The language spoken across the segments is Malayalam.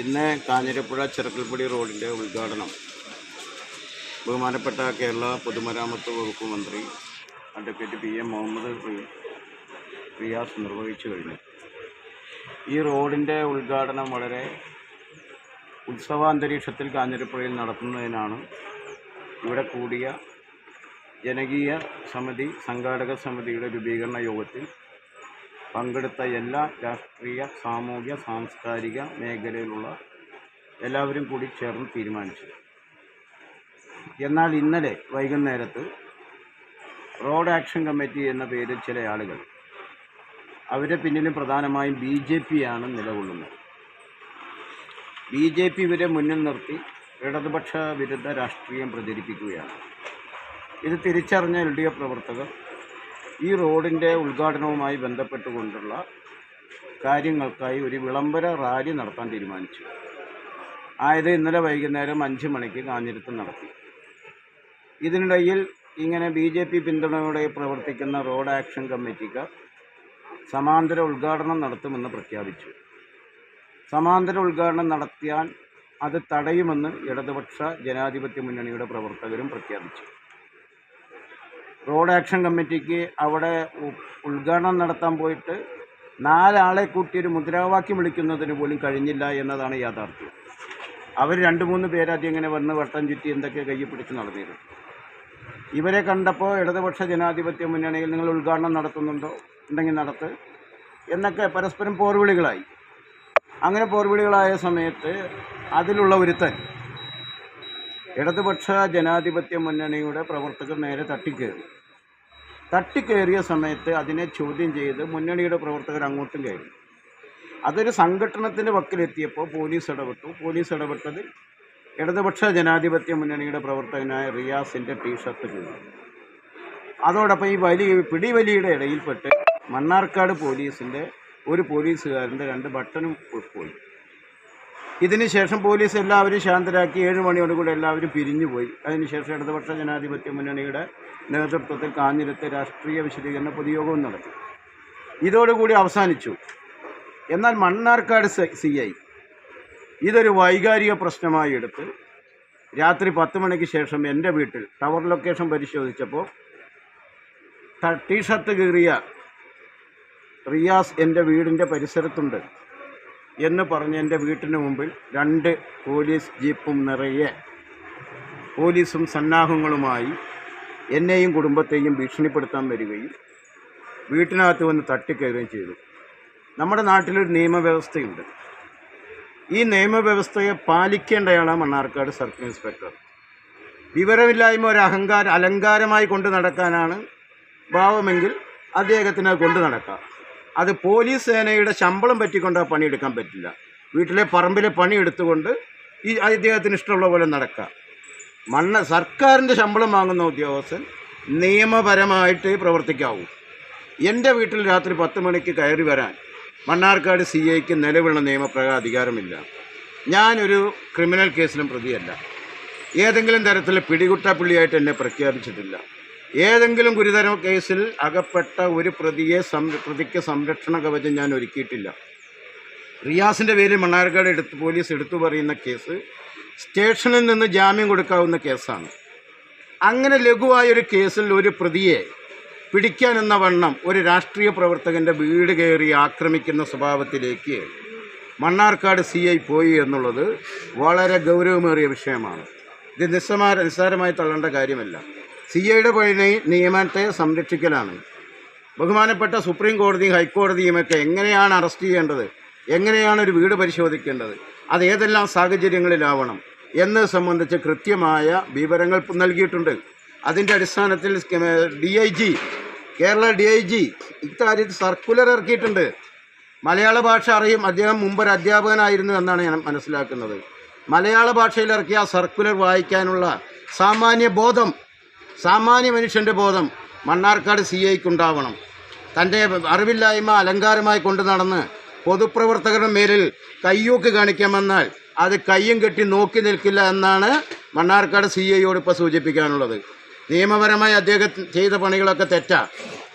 ഇന്ന് കാഞ്ഞിരപ്പുഴ ചിറക്കൽപ്പടി റോഡിൻ്റെ ഉദ്ഘാടനം ബഹുമാനപ്പെട്ട കേരള പൊതുമരാമത്ത് വകുപ്പ് മന്ത്രി അഡ്വക്കേറ്റ് PM മുഹമ്മദ് റിയാസ് നിർവഹിച്ചു കഴിഞ്ഞു. ഈ റോഡിൻ്റെ ഉദ്ഘാടനം വളരെ ഉത്സവാന്തരീക്ഷത്തിൽ കാഞ്ഞിരപ്പുഴയിൽ നടത്തുന്നതിനാണ് ഇവിടെ കൂടിയ ജനകീയ സമിതി സംഘാടക സമിതിയുടെ രൂപീകരണ യോഗത്തിൽ പങ്കെടുത്ത എല്ലാ രാഷ്ട്രീയ, സാമൂഹ്യ, സാംസ്കാരിക മേഖലയിലുള്ള എല്ലാവരും കൂടി ചേർന്ന് തീരുമാനിച്ചു. എന്നാൽ ഇന്നലെ വൈകുന്നേരത്ത് റോഡ് ആക്ഷൻ കമ്മിറ്റി എന്ന പേരിൽ ചില ആളുകൾ, അവരുടെ പിന്നിലും പ്രധാനമായും BJP ആണ് നിലകൊള്ളുന്നത്. BJP ഇവരെ മുന്നിൽ നിർത്തി ഇടതുപക്ഷ വിരുദ്ധ രാഷ്ട്രീയം പ്രചരിപ്പിക്കുകയാണ്. ഇത് തിരിച്ചറിഞ്ഞ LDF പ്രവർത്തകർ ഈ റോഡിൻ്റെ ഉദ്ഘാടനവുമായി ബന്ധപ്പെട്ടുകൊണ്ടുള്ള കാര്യങ്ങൾക്കായി ഒരു വിളംബര റാലി നടത്താൻ തീരുമാനിച്ചു. ആയത് ഇന്നലെ വൈകുന്നേരം 5 മണിക്ക് കാഞ്ഞിരത്ത് നടത്തി. ഇതിനിടയിൽ ഇങ്ങനെ BJP പിന്തുണയോടെ പ്രവർത്തിക്കുന്ന റോഡ് ആക്ഷൻ കമ്മിറ്റിക്കാർ സമാന്തര ഉദ്ഘാടനം നടത്തുമെന്ന് പ്രഖ്യാപിച്ചു. സമാന്തര ഉദ്ഘാടനം നടത്തിയാൽ അത് തടയുമെന്ന് ഇടതുപക്ഷ ജനാധിപത്യ മുന്നണിയുടെ പ്രവർത്തകരും പ്രഖ്യാപിച്ചു. റോഡ് ആക്ഷൻ കമ്മിറ്റിക്ക് അവിടെ ഉദ്ഘാടനം നടത്താൻ പോയിട്ട് 4 ആളെ കൂട്ടി ഒരു മുദ്രാവാക്യം വിളിക്കുന്നതിന് പോലും കഴിഞ്ഞില്ല എന്നതാണ് യാഥാർത്ഥ്യം. അവർ 2-3 പേരാദ്യം ഇങ്ങനെ വന്ന് വട്ടം ചുറ്റി എന്തൊക്കെ കയ്യിൽ പിടിച്ച് നടന്നിരുന്നു. ഇവരെ കണ്ടപ്പോൾ ഇടതുപക്ഷ ജനാധിപത്യ മുന്നണിയിൽ നിങ്ങൾ ഉദ്ഘാടനം നടത്തുന്നുണ്ടോ, ഉണ്ടെങ്കിൽ നടത്ത് എന്നൊക്കെ പരസ്പരം പോർവിളികളായി. അങ്ങനെ പോർവിളികളായ സമയത്ത് അതിലുള്ള ഒരുത്തൻ ഇടതുപക്ഷ ജനാധിപത്യ മുന്നണിയുടെ പ്രവർത്തകർ നേരെ തട്ടിക്കയറിയ സമയത്ത് അതിനെ ചോദ്യം ചെയ്ത് മുന്നണിയുടെ പ്രവർത്തകർ അങ്ങോട്ടും കയറി. അതൊരു സംഘടനത്തിൻ്റെ വക്കിലെത്തിയപ്പോൾ പോലീസ് ഇടപെട്ടത് ഇടതുപക്ഷ ജനാധിപത്യ മുന്നണിയുടെ പ്രവർത്തകനായ റിയാസിൻ്റെ ടീഷർട്ട് കീറി. അതോടൊപ്പം ഈ പിടിവലിയുടെ ഇടയിൽപ്പെട്ട് മണ്ണാർക്കാട് പോലീസിൻ്റെ ഒരു പോലീസുകാരൻ്റെ 2 ബട്ടണും പോയി. ഇതിനുശേഷം പോലീസ് എല്ലാവരും ശാന്തരാക്കി 7 മണിയോടുകൂടി എല്ലാവരും പിരിഞ്ഞുപോയി. അതിനുശേഷം ഇടതുപക്ഷ ജനാധിപത്യ മുന്നണിയുടെ നേതൃത്വത്തിൽ കാഞ്ഞിരത്തെ രാഷ്ട്രീയ വിശദീകരണ പൊതുയോഗവും നടത്തി. ഇതോടുകൂടി അവസാനിച്ചു. എന്നാൽ മണ്ണാർക്കാട് CI ഇതൊരു വൈകാരിക പ്രശ്നമായി എടുത്ത് രാത്രി 10 മണിക്ക് ശേഷം എൻ്റെ വീട്ടിൽ ടവർ ലൊക്കേഷൻ പരിശോധിച്ചപ്പോൾ ടീഷർട്ട് കീറിയ റിയാസ് എൻ്റെ വീടിൻ്റെ പരിസരത്തുണ്ട് എന്ന് പറഞ്ഞ് എൻ്റെ വീട്ടിന് മുമ്പിൽ 2 പോലീസ് ജീപ്പും നിറയെ പോലീസും സന്നാഹങ്ങളുമായി എന്നെയും കുടുംബത്തെയും ഭീഷണിപ്പെടുത്താൻ വരികയും വീട്ടിനകത്ത് വന്ന് തട്ടിക്കയറുകയും ചെയ്തു. നമ്മുടെ നാട്ടിലൊരു നിയമവ്യവസ്ഥയുണ്ട്. ഈ നിയമവ്യവസ്ഥയെ പാലിക്കേണ്ടയാളാണ് മണ്ണാർക്കാട് സർക്കിൾ ഇൻസ്പെക്ടർ. വിവരമില്ലായ്മ ഒരു അലങ്കാരമായി കൊണ്ടു നടക്കാനാണ് ഭാവമെങ്കിൽ അദ്ദേഹത്തിന് അത് കൊണ്ടു നടക്കാം. അത് പോലീസ് സേനയുടെ ശമ്പളം പറ്റിക്കൊണ്ട് ആ പണിയെടുക്കാൻ പറ്റില്ല. വീട്ടിലെ പറമ്പിലെ പണിയെടുത്തുകൊണ്ട് ഈ അദ്ദേഹത്തിന് ഇഷ്ടമുള്ള പോലെ നടക്കാം. സർക്കാരിൻ്റെ ശമ്പളം വാങ്ങുന്ന ഉദ്യോഗസ്ഥൻ നിയമപരമായിട്ട് പ്രവർത്തിക്കാവൂ. എൻ്റെ വീട്ടിൽ രാത്രി 10 മണിക്ക് കയറി വരാൻ മണ്ണാർക്കാട് CIക്ക് നിലവിലുള്ള നിയമപ്രകാരം അധികാരമില്ല. ഞാനൊരു ക്രിമിനൽ കേസിലും പ്രതിയല്ല. ഏതെങ്കിലും തരത്തിൽ പിടികുട്ടാപ്പുള്ളിയായിട്ട് എന്നെ പ്രഖ്യാപിച്ചിട്ടില്ല. ഏതെങ്കിലും ഗുരുതര കേസിൽ അകപ്പെട്ട ഒരു പ്രതിക്ക് സംരക്ഷണ കവചം ഞാൻ ഒരുക്കിയിട്ടില്ല. റിയാസിൻ്റെ പേരിൽ മണ്ണാർക്കാട് പോലീസ് എടുത്തു പറയുന്ന കേസ് സ്റ്റേഷനിൽ നിന്ന് ജാമ്യം കൊടുക്കാവുന്ന കേസാണ്. അങ്ങനെ ലഘുവായൊരു കേസിൽ ഒരു പ്രതിയെ പിടിക്കാനെന്ന വണ്ണം ഒരു രാഷ്ട്രീയ പ്രവർത്തകൻ്റെ വീട് കയറി ആക്രമിക്കുന്ന സ്വഭാവത്തിലേക്ക് മണ്ണാർക്കാട് CI പോയി എന്നുള്ളത് വളരെ ഗൗരവമേറിയ വിഷയമാണ്. ഇത് നിസ്സാരമായി തള്ളേണ്ട കാര്യമല്ല. CIയുടെ പണി നിയമത്തെ സംരക്ഷിക്കലാണ്. ബഹുമാനപ്പെട്ട സുപ്രീം കോടതിയും ഹൈക്കോടതിയുമൊക്കെ എങ്ങനെയാണ് അറസ്റ്റ് ചെയ്യേണ്ടത്, എങ്ങനെയാണ് ഒരു വീട് പരിശോധിക്കേണ്ടത്, അത് ഏതെല്ലാം സാഹചര്യങ്ങളിലാവണം എന്നത് സംബന്ധിച്ച് കൃത്യമായ വിവരങ്ങൾ നൽകിയിട്ടുണ്ട്. അതിൻ്റെ അടിസ്ഥാനത്തിൽ കേരള DIG ഇക്കാര്യത്തിൽ സർക്കുലർ ഇറക്കിയിട്ടുണ്ട്. മലയാള ഭാഷ അറിയും. അദ്ദേഹം മുമ്പൊരു അധ്യാപകനായിരുന്നു എന്നാണ് ഞാൻ മനസ്സിലാക്കുന്നത്. മലയാള ഭാഷയിൽ ഇറക്കിയ സർക്കുലർ വായിക്കാനുള്ള സാമാന്യ മനുഷ്യൻ്റെ ബോധം മണ്ണാർക്കാട് CIക്ക് ഉണ്ടാവണം. തൻ്റെ അറിവില്ലായ്മ അലങ്കാരമായി കൊണ്ടു നടന്ന് പൊതുപ്രവർത്തകരുടെ മേലിൽ കയ്യൂക്ക് കാണിക്കാമെന്നാൽ അത് കയ്യും കെട്ടി നോക്കി നിൽക്കില്ല എന്നാണ് മണ്ണാർക്കാട് CIയോട് ഇപ്പോൾ സൂചിപ്പിക്കാനുള്ളത്. നിയമപരമായി അദ്ദേഹം ചെയ്ത പണികളൊക്കെ തെറ്റാ.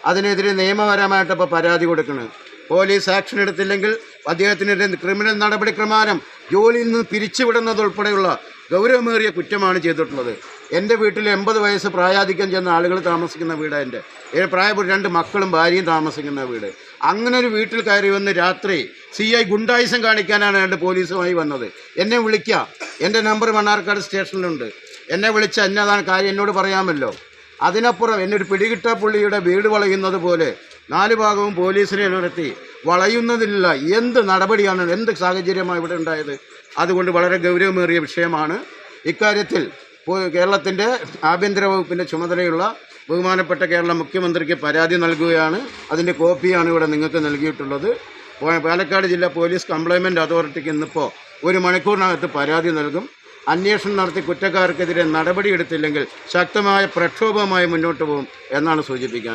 അതിനെതിരെ നിയമപരമായിട്ട് ഇപ്പോൾ പരാതി കൊടുക്കണം. പോലീസ് ആക്ഷൻ എടുത്തില്ലെങ്കിൽ അദ്ദേഹത്തിനെതിരെ ക്രിമിനൽ നടപടിക്രമം ജോലിയിൽ നിന്ന് പിരിച്ചുവിടുന്നതുൾപ്പെടെയുള്ള ഗൗരവമേറിയ കുറ്റമാണ് ചെയ്തിട്ടുള്ളത്. എൻ്റെ വീട്ടിൽ 80 വയസ്സ് പ്രായാധിക്യം ചെന്ന ആളുകൾ താമസിക്കുന്ന വീടാണ് എൻ്റെ. പ്രായപൂർ 2 മക്കളും ഭാര്യയും താമസിക്കുന്ന വീട്. അങ്ങനെ ഒരു വീട്ടിൽ കയറി വന്ന് രാത്രി CI ഗുണ്ടായിസം കാണിക്കാനാണ് 2 പോലീസുമായി വന്നത്. എന്നെ വിളിക്കുക, എൻ്റെ നമ്പർ മണ്ണാർക്കാട് സ്റ്റേഷനിലുണ്ട്. എന്നെ വിളിച്ച എന്നതാണ് കാര്യം എന്നോട് പറയാമല്ലോ. അതിനപ്പുറം എന്നൊരു പിടികിട്ടാ പുള്ളിയുടെ വീട് വളയുന്നത് പോലെ 4 ഭാഗവും പോലീസിനെ നിർത്തി വളയുന്നതില്ല. എന്ത് നടപടിയാണ്, എന്ത് സാഹചര്യമാണ് ഇവിടെ ഉണ്ടായത്? അതുകൊണ്ട് വളരെ ഗൗരവമേറിയ വിഷയമാണ്. ഇക്കാര്യത്തിൽ കേരളത്തിൻ്റെ ആഭ്യന്തര വകുപ്പിൻ്റെ ചുമതലയുള്ള ബഹുമാനപ്പെട്ട കേരള മുഖ്യമന്ത്രിക്ക് പരാതി നൽകുകയാണ്. അതിൻ്റെ കോപ്പിയാണ് ഇവിടെ നിങ്ങൾക്ക് നൽകിയിട്ടുള്ളത്. പാലക്കാട് ജില്ലാ പോലീസ് കംപ്ലൈൻമെൻറ്റ് അതോറിറ്റിക്ക് ഇന്നിപ്പോൾ 1 മണിക്കൂറിനകത്ത് പരാതി നൽകും. അന്വേഷണം നടത്തി കുറ്റക്കാർക്കെതിരെ നടപടിയെടുത്തില്ലെങ്കിൽ ശക്തമായ പ്രക്ഷോഭവുമായി മുന്നോട്ട് പോകും എന്നാണ് സൂചിപ്പിക്കാൻ.